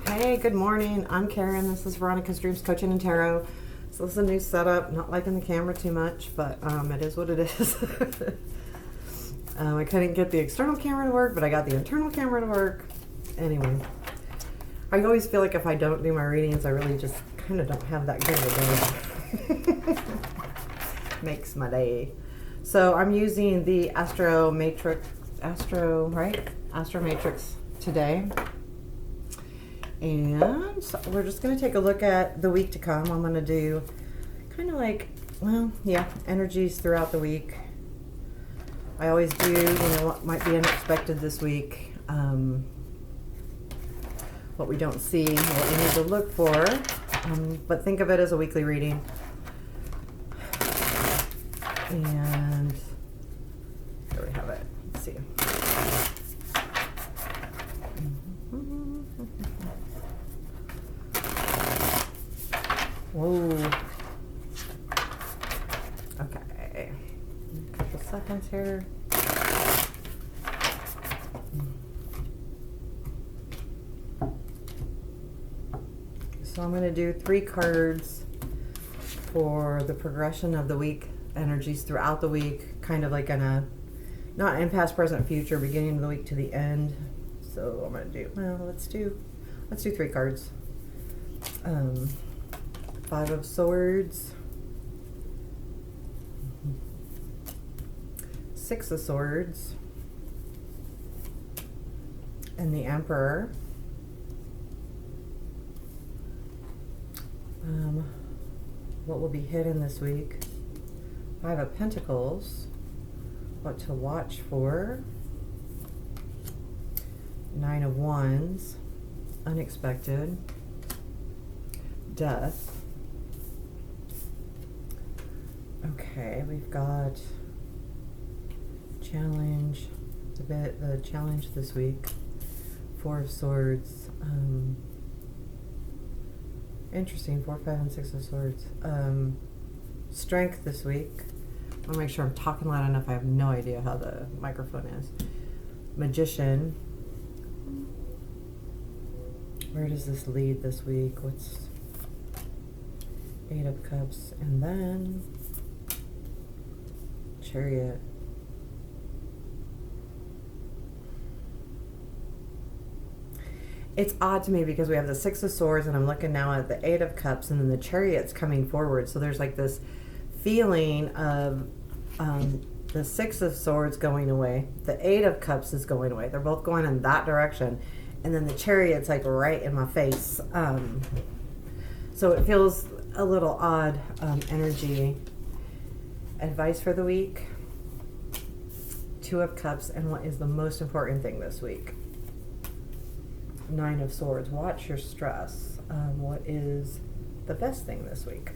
Hey, good morning. I'm Karen. This is Veronica's Dreams Coaching and Tarot. So this is a new setup. Not liking the camera too much, but it is what it is. I couldn't get the external camera to work, but I got the internal camera to work. Anyway, I always feel like if I don't do my readings, I really just kind of don't have that good of a day. Makes my day. So I'm using the Astromatrix today. And so we're just going to take a look at the week to come. I'm going to do kind of like, energies throughout the week. I always do, what might be unexpected this week. What we don't see, what we need to look for. But think of it as a weekly reading. And there we have it. Let's see. Whoa. Okay. A couple seconds here. So I'm going to do 3 cards for the progression of the week, energies throughout the week, kind of like not in past, present, future, beginning of the week to the end. So I'm going to do, let's do 3 cards. 5 of Swords, 6 of Swords, and the Emperor. What will be hidden this week? 5 of Pentacles, what to watch for. 9 of Wands, unexpected. Death. Okay, we've got challenge, the challenge this week. 4 of Swords. Interesting, 4, 5, and 6 of Swords. Strength this week. I want to make sure I'm talking loud enough. I have no idea how the microphone is. Magician. Where does this lead this week? What's 8 of Cups, and then Chariot. It's odd to me because we have the 6 of Swords, and I'm looking now at the 8 of Cups, and then the Chariot's coming forward. So there's like this feeling of the 6 of Swords going away. The 8 of Cups is going away. They're both going in that direction. And then the Chariot's like right in my face. So it feels a little odd energy. Advice for the week. 2 of Cups, and what is the most important thing this week? 9 of Swords. Watch your stress. What is the best thing this week?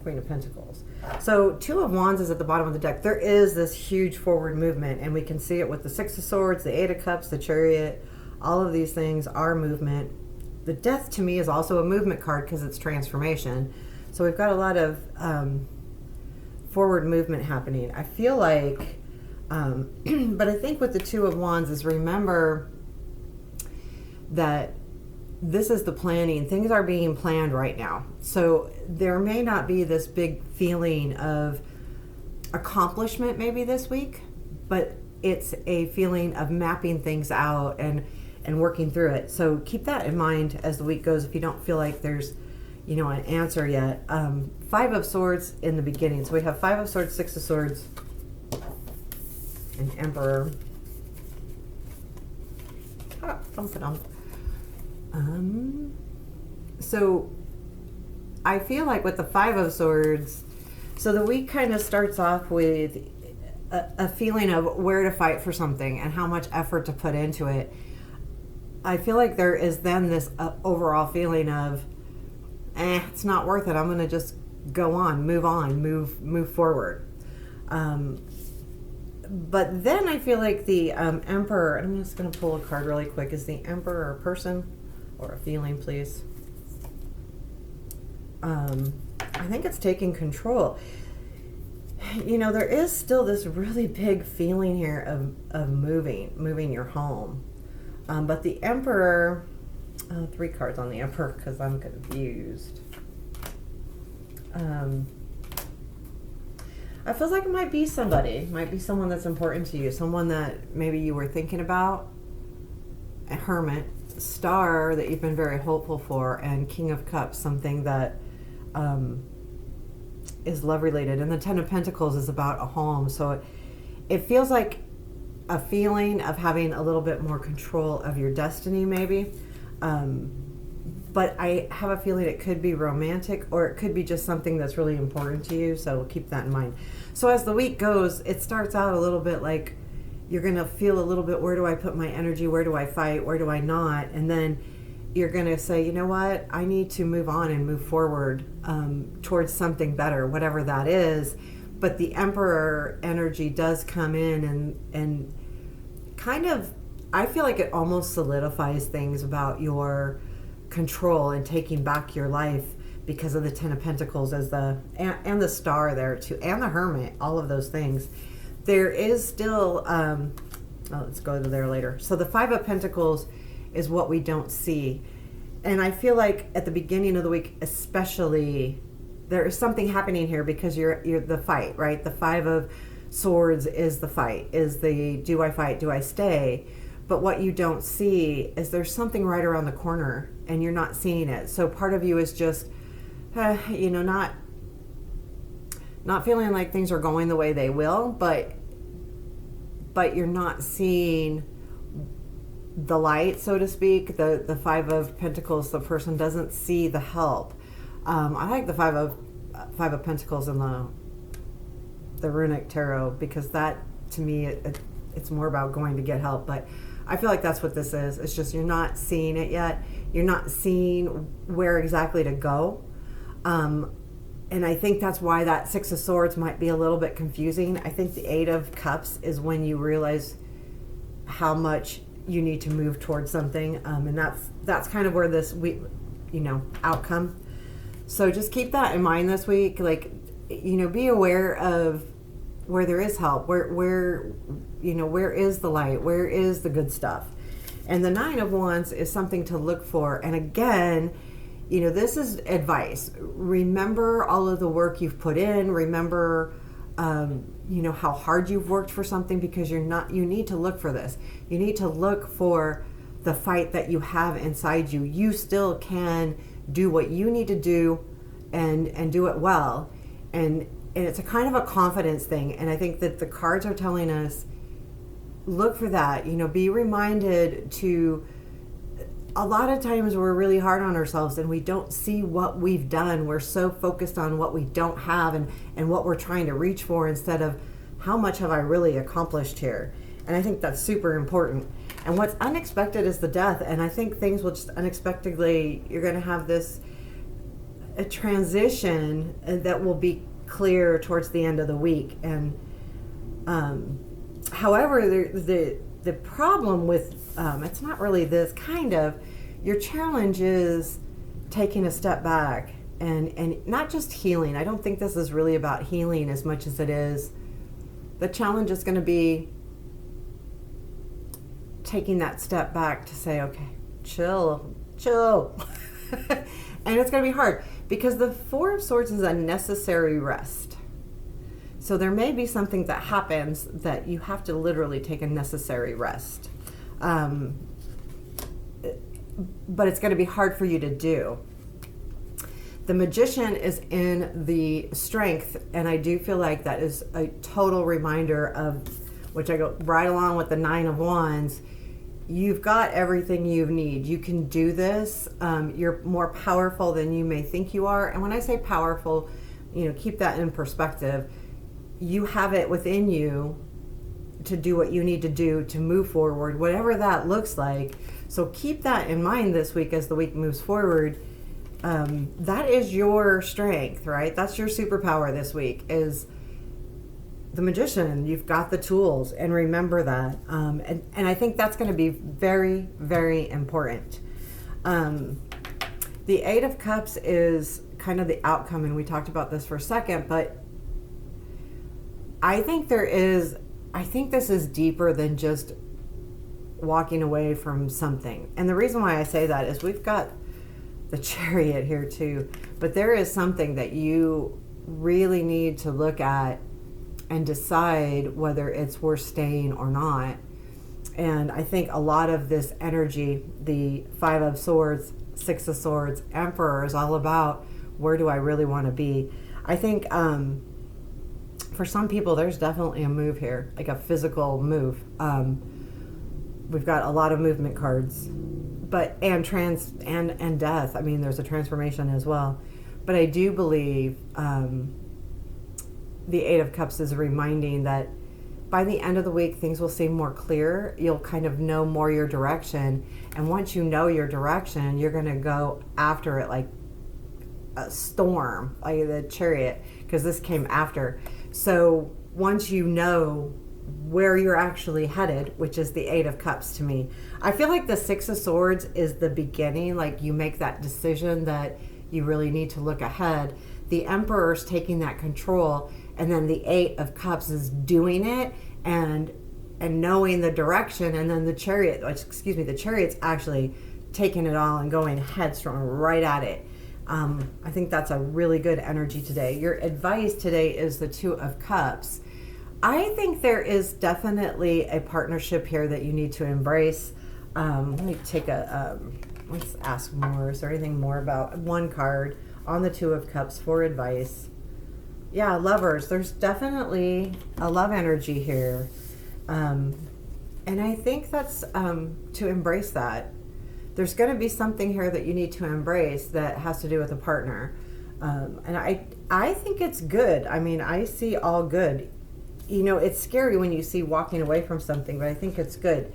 Queen of Pentacles. So 2 of Wands is at the bottom of the deck. There is this huge forward movement, and we can see it with the 6 of Swords, the 8 of Cups, the Chariot. All of these things are movement. The Death to me is also a movement card because it's transformation. So we've got a lot of forward movement happening. I feel like, but I think with the 2 of Wands is remember that this is the planning. Things are being planned right now. So there may not be this big feeling of accomplishment maybe this week, but it's a feeling of mapping things out and working through it. So keep that in mind as the week goes if you don't feel like there's an answer yet. 5 of Swords in the beginning. So we have 5 of Swords, 6 of Swords, and Emperor. So I feel like with the 5 of Swords, so the week kind of starts off with a feeling of where to fight for something and how much effort to put into it. I feel like there is then this overall feeling of, it's not worth it. I'm going to just go on, move forward. But then I feel like the Emperor, and I'm just going to pull a card really quick. Is the Emperor a person or a feeling, please? I think it's taking control. You know, there is still this really big feeling here of moving your home. But the Emperor, 3 cards on the Emperor because I'm confused. I feel like it might be somebody, might be someone that's important to you, someone that maybe you were thinking about. A Hermit, Star that you've been very hopeful for, and King of Cups, something that is love related. And the Ten of Pentacles is about a home, so it feels like a feeling of having a little bit more control of your destiny, maybe. But I have a feeling it could be romantic, or it could be just something that's really important to you, so keep that in mind. So as the week goes, it starts out a little bit like you're going to feel a little bit, where do I put my energy, where do I fight, where do I not? And then you're going to say, you know what, I need to move on and move forward towards something better, whatever that is. But the Emperor energy does come in and kind of, I feel like it almost solidifies things about your control and taking back your life because of the Ten of Pentacles as and the Star there too, and the Hermit, all of those things. There is still, let's go to there later. So the Five of Pentacles is what we don't see. And I feel like at the beginning of the week, especially, there is something happening here because you're the fight, right? The Five of Swords is the fight, is the do I fight, do I stay? But what you don't see is there's something right around the corner and you're not seeing it. So part of you is just, not feeling like things are going the way they will, but you're not seeing the light, so to speak. The Five of Pentacles, the person doesn't see the help. I like the Five of Pentacles in the Runic Tarot because that, to me, it's more about going to get help. But I feel like that's what this is. It's just you're not seeing it yet. You're not seeing where exactly to go. And I think that's why that Six of Swords might be a little bit confusing. I think the Eight of Cups is when you realize how much you need to move towards something. And that's kind of where this week, outcome. So just keep that in mind this week. Like, be aware of where there is help, where is the light, where is the good stuff. And the Nine of Wands is something to look for. And again, this is advice. Remember all of the work you've put in. Remember, how hard you've worked for something, because you need to look for this. You need to look for the fight that you have inside you. You still can do what you need to do and do it well. And it's a kind of a confidence thing. And I think that the cards are telling us, look for that, be reminded to, a lot of times we're really hard on ourselves and we don't see what we've done. We're so focused on what we don't have and what we're trying to reach for, instead of how much have I really accomplished here. And I think that's super important. And what's unexpected is the Death. And I think things will just unexpectedly, you're going to have a transition that will be clear towards the end of the week. And however, the problem with it's not really this kind of, your challenge is taking a step back and not just healing. I don't think this is really about healing as much as it is, the challenge is going to be taking that step back to say, okay, chill. And it's going to be hard because the Four of Swords is a necessary rest. So there may be something that happens that you have to literally take a necessary rest. But it's going to be hard for you to do. The Magician is in the Strength, and I do feel like that is a total reminder of, which I go right along with the Nine of Wands. You've got everything you need. You can do this. You're more powerful than you may think you are. And when I say powerful, keep that in perspective. You have it within you to do what you need to do to move forward, whatever that looks like. So keep that in mind this week as the week moves forward. That is your strength, right? That's your superpower this week, is the Magician. You've got the tools, and remember that. And I think that's going to be very, very important. The Eight of Cups is kind of the outcome, and we talked about this for a second, but I think this is deeper than just walking away from something. And the reason why I say that is we've got the Chariot here too, but there is something that you really need to look at and decide whether it's worth staying or not. And I think a lot of this energy, the Five of Swords, Six of Swords, Emperor, is all about where do I really want to be. I think for some people there's definitely a move here, like a physical move. We've got a lot of movement cards, but and death. I mean, there's a transformation as well. But I do believe the Eight of Cups is reminding that by the end of the week, things will seem more clear. You'll kind of know more your direction. And once you know your direction, you're going to go after it like a storm, like the Chariot, because this came after. So once you know where you're actually headed, which is the Eight of Cups to me, I feel like the Six of Swords is the beginning. Like you make that decision that you really need to look ahead. The Emperor's taking that control, and then the Eight of Cups is doing it and knowing the direction, and then the Chariot's actually taking it all and going headstrong right at it. I think that's a really good energy today. Your advice today is the Two of Cups. I think there is definitely a partnership here that you need to embrace. Let me take let's ask more. Is there anything more about one card on the Two of Cups for advice? Yeah, lovers. There's definitely a love energy here. And I think that's to embrace that. There's going to be something here that you need to embrace that has to do with a partner. And I think it's good. I mean, I see all good. You know, it's scary when you see walking away from something, but I think it's good.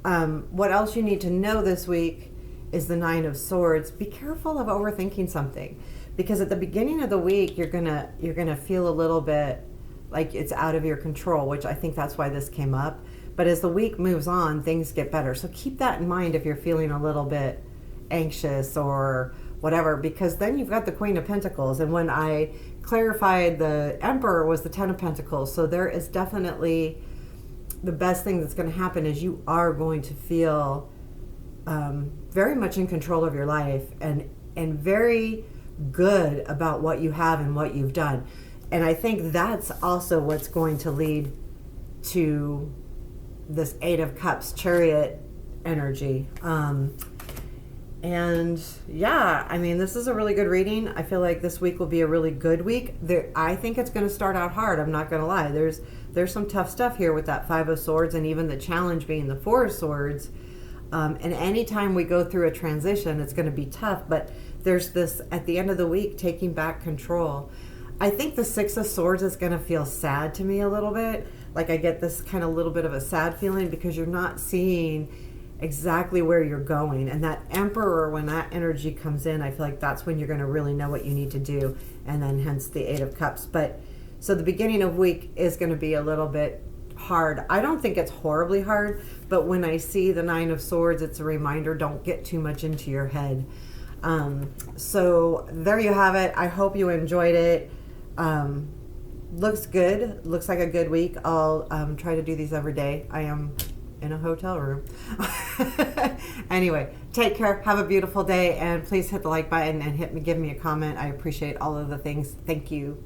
What else you need to know this week is the Nine of Swords. Be careful of overthinking something, because at the beginning of the week you're gonna feel a little bit like it's out of your control, which I think that's why this came up. But as the week moves on, things get better. So keep that in mind if you're feeling a little bit anxious or whatever, because then you've got the Queen of Pentacles. And when I clarified, the Emperor was the Ten of Pentacles. So there is definitely the best thing that's going to happen is you are going to feel very much in control of your life and very good about what you have and what you've done. And I think that's also what's going to lead to this Eight of Cups Chariot energy. And yeah, I mean, this is a really good reading. I feel like this week will be a really good week. I think it's going to start out hard. I'm not going to lie. There's some tough stuff here with that Five of Swords, and even the challenge being the Four of Swords. And anytime we go through a transition, it's going to be tough. But there's this, at the end of the week, taking back control. I think the Six of Swords is going to feel sad to me a little bit. Like I get this kind of little bit of a sad feeling because you're not seeing exactly where you're going. And that Emperor, when that energy comes in, I feel like that's when you're going to really know what you need to do. And then hence the Eight of Cups. But so the beginning of week is going to be a little bit hard. I don't think it's horribly hard, but when I see the Nine of Swords, it's a reminder, don't get too much into your head. So there you have it. I hope you enjoyed it. Looks good. Looks like a good week. I'll try to do these every day. I am in a hotel room. Anyway, take care. Have a beautiful day, and please hit the like button and give me a comment. I appreciate all of the things. Thank you.